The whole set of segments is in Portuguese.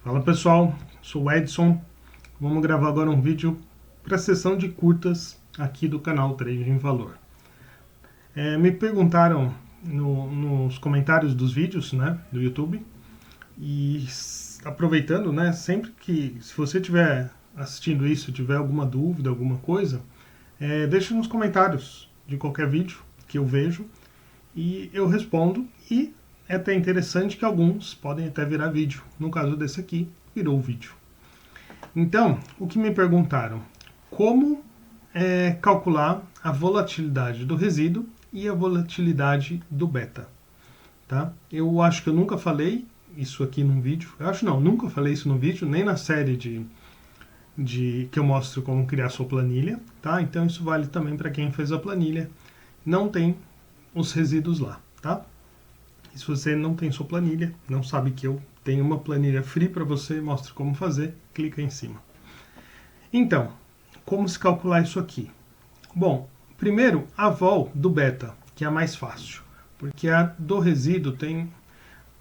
Fala pessoal, sou o Edson. Vamos gravar agora um vídeo para a sessão de curtas aqui do canal Trade em Valor. Me perguntaram nos comentários dos vídeos, né, do YouTube, e aproveitando, né, sempre que, se você estiver assistindo isso, tiver alguma dúvida, alguma coisa, deixa nos comentários de qualquer vídeo que eu vejo e eu respondo. E é até interessante que alguns podem até virar vídeo. No caso desse aqui, virou vídeo. Então, o que me perguntaram? Como calcular a volatilidade do resíduo e a volatilidade do beta. Tá? Eu acho que eu nunca falei isso aqui num vídeo. Eu acho não, nunca falei isso no vídeo, nem na série que eu mostro como criar sua planilha. Tá? Então isso vale também para quem fez a planilha. Não tem os resíduos lá. Tá? E se você não tem sua planilha, não sabe que eu tenho uma planilha free para você, mostro como fazer, clica em cima. Então, como se calcular isso aqui? Bom, primeiro a vol do beta, que é a mais fácil, porque a do resíduo tem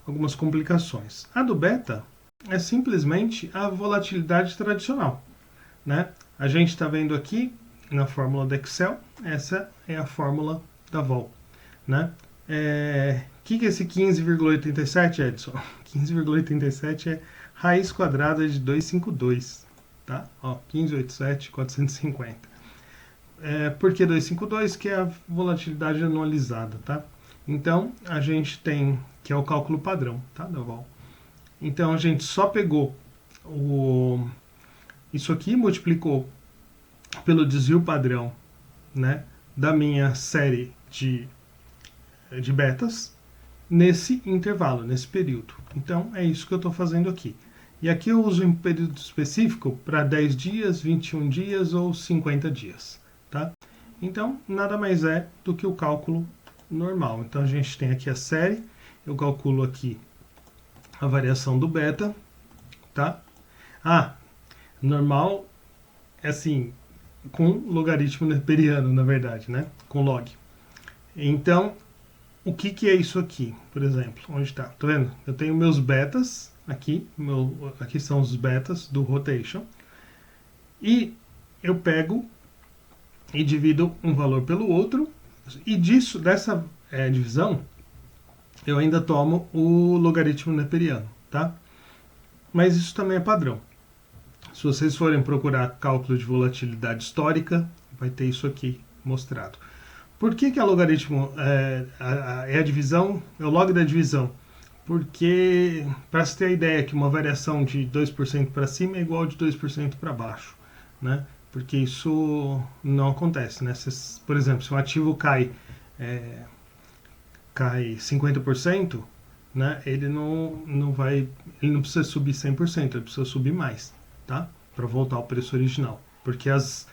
algumas complicações. A do beta é simplesmente a volatilidade tradicional, né? A gente está vendo aqui na fórmula do Excel, essa é a fórmula da vol, né? O que é esse 15,87, Edson? 15,87 é raiz quadrada de 252, tá? Ó, 15,87, 450. Por que 252? Que é a volatilidade anualizada, tá? Então, a gente tem, que é o cálculo padrão, tá, da vol. Então, a gente só pegou isso aqui, multiplicou pelo desvio padrão, né, da minha série de betas, nesse intervalo, nesse período. Então, é isso que eu estou fazendo aqui. E aqui eu uso um período específico para 10 dias, 21 dias ou 50 dias. Tá? Então, nada mais é do que o cálculo normal. Então, a gente tem aqui a série, eu calculo aqui a variação do beta. Tá? Normal é assim, com logaritmo neperiano, na verdade, né? Com log. Então, o que é isso aqui, por exemplo? Onde está? Tá vendo? Eu tenho meus betas aqui, aqui são os betas do rotation, e eu pego e divido um valor pelo outro, e dessa divisão eu ainda tomo o logaritmo neperiano, tá? Mas isso também é padrão. Se vocês forem procurar cálculo de volatilidade histórica, vai ter isso aqui mostrado. Por que a logaritmo é a divisão, é o log da divisão? Porque, para você ter a ideia, que uma variação de 2% para cima é igual de 2% para baixo, né? Porque isso não acontece, né? Por exemplo, se um ativo cai 50%, né? Ele não precisa subir 100%, ele precisa subir mais, tá? Para voltar ao preço original. Porque as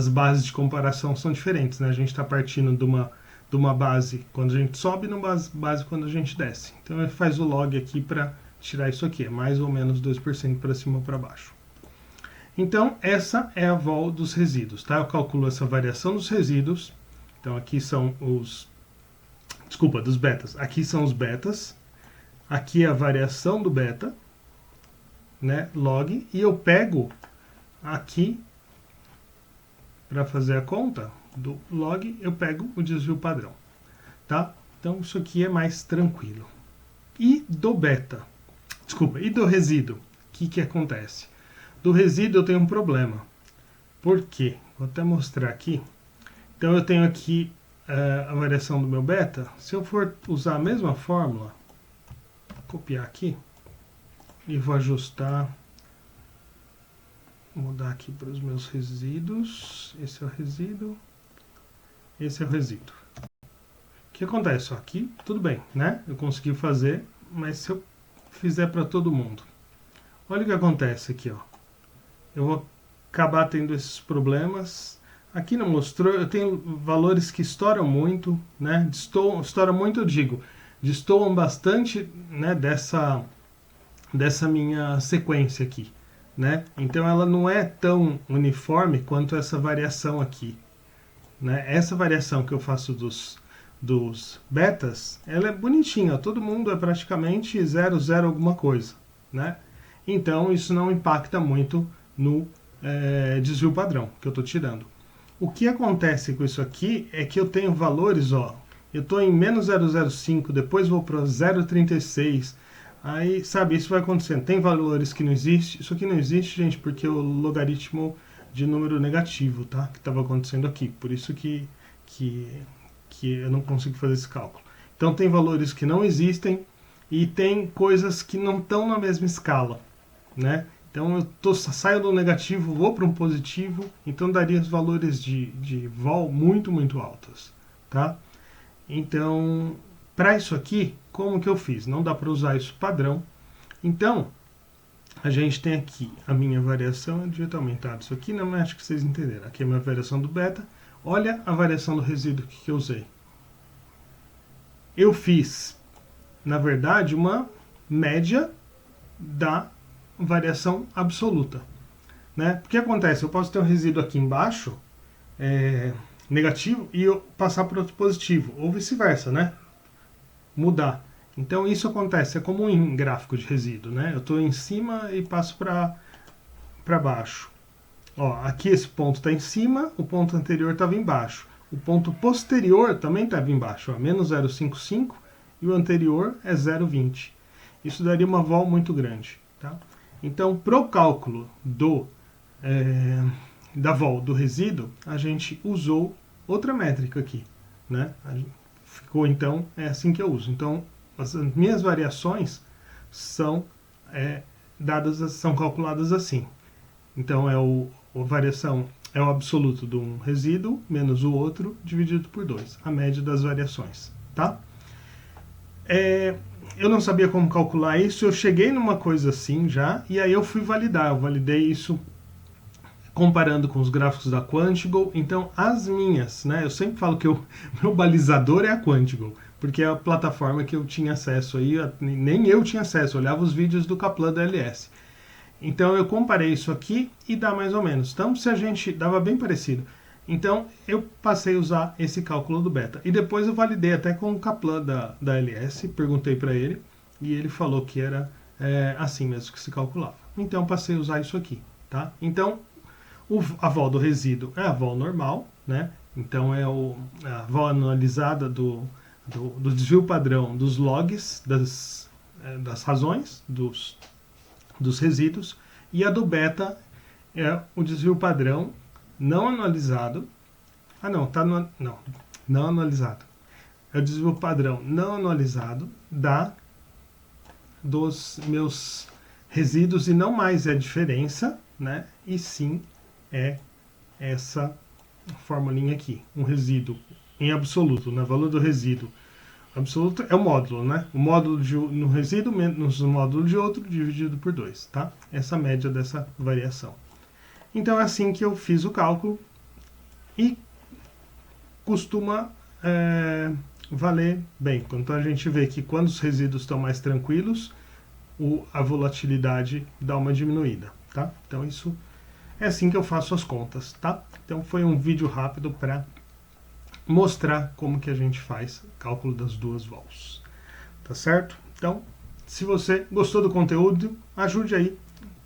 bases de comparação são diferentes, né? A gente está partindo de uma base quando a gente sobe e uma base quando a gente desce. Então ele faz o log aqui para tirar isso aqui, é mais ou menos 2% para cima ou para baixo. Então essa é a vol dos resíduos, tá? Eu calculo essa variação dos resíduos. Então aqui são dos betas. Aqui são os betas. Aqui é a variação do beta, né? Log. E eu pego aqui, para fazer a conta do log, eu pego o desvio padrão, tá? Então isso aqui é mais tranquilo. E do beta, e do resíduo, o que acontece? Do resíduo eu tenho um problema. Por quê? Vou até mostrar aqui. Então eu tenho aqui a variação do meu beta. Se eu for usar a mesma fórmula, vou copiar aqui e vou ajustar. Vou mudar aqui para os meus resíduos. Esse é o resíduo. Esse é o resíduo. O que acontece? Aqui, tudo bem, né? Eu consegui fazer, mas se eu fizer para todo mundo, olha o que acontece aqui, ó. Eu vou acabar tendo esses problemas. Aqui não mostrou, eu tenho valores que estouram muito, né? Estouram muito, eu digo, destoam bastante, né? Dessa minha sequência aqui. Né? Então ela não é tão uniforme quanto essa variação aqui, né? Essa variação que eu faço dos betas, ela é bonitinha, todo mundo é praticamente 0, 0 alguma coisa, né? Então isso não impacta muito no desvio padrão que eu estou tirando. O que acontece com isso aqui é que eu tenho valores, ó, eu estou em menos 0,05, depois vou para 0,36, aí, sabe, isso vai acontecendo. Tem valores que não existem, isso aqui não existe, gente, porque o logaritmo de número negativo, tá? Que estava acontecendo aqui, por isso que eu não consigo fazer esse cálculo. Então tem valores que não existem e tem coisas que não estão na mesma escala, né? Então eu saio do negativo, vou para um positivo, então daria os valores de vol muito, muito altos, tá? Então, para isso aqui, como que eu fiz? Não dá para usar isso padrão. Então, a gente tem aqui a minha variação, eu devia ter aumentado isso aqui, não, mas acho que vocês entenderam. Aqui é a minha variação do beta. Olha a variação do resíduo que eu usei. Eu fiz, na verdade, uma média da variação absoluta, né? O que acontece? Eu posso ter um resíduo aqui embaixo, negativo, e eu passar para outro positivo, ou vice-versa, né? Mudar. Então isso acontece, é como em gráfico de resíduo, né? Eu estou em cima e passo para baixo. Ó, aqui esse ponto está em cima, o ponto anterior estava embaixo. O ponto posterior também estava embaixo, ó, menos 0,55, e o anterior é 0,20. Isso daria uma vol muito grande, tá? Então, para o cálculo da vol do resíduo, a gente usou outra métrica aqui, né? Ficou, então, é assim que eu uso. Então, as minhas variações são são calculadas assim. Então, a variação é o absoluto de um resíduo menos o outro dividido por 2, a média das variações, tá? Eu não sabia como calcular isso, eu cheguei numa coisa assim já, e aí eu fui validar. Eu validei isso comparando com os gráficos da Quantigo. Então, as minhas, né? Eu sempre falo que meu balizador é a Quantigo, porque é a plataforma que eu tinha acesso aí, nem eu tinha acesso, eu olhava os vídeos do Kaplan da LS. Então, eu comparei isso aqui e dá mais ou menos. Então, se a gente dava bem parecido. Então, eu passei a usar esse cálculo do beta. E depois eu validei até com o Kaplan da LS, perguntei para ele, e ele falou que era assim mesmo que se calculava. Então, eu passei a usar isso aqui, tá? Então, a vol do resíduo é a vol normal, né? Então, é a vol anualizada do desvio padrão dos logs, das razões, dos resíduos, e a do beta é o desvio padrão não anualizado. Não anualizado. É o desvio padrão não anualizado dos meus resíduos, e não mais é a diferença, né? E sim é essa formulinha aqui, um resíduo em absoluto, né? Valor do resíduo absoluto é o módulo, né? O módulo no resíduo menos o módulo de outro dividido por 2, tá? Essa média dessa variação. Então é assim que eu fiz o cálculo e costuma valer bem. Então a gente vê que quando os resíduos estão mais tranquilos, a volatilidade dá uma diminuída, tá? Então isso é assim que eu faço as contas, tá? Então foi um vídeo rápido para mostrar como que a gente faz cálculo das duas vols, tá certo? Então, se você gostou do conteúdo, ajude aí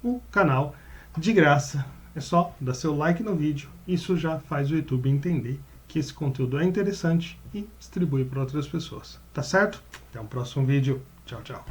o canal de graça. É só dar seu like no vídeo, isso já faz o YouTube entender que esse conteúdo é interessante e distribui para outras pessoas, tá certo? Até o próximo vídeo, tchau, tchau.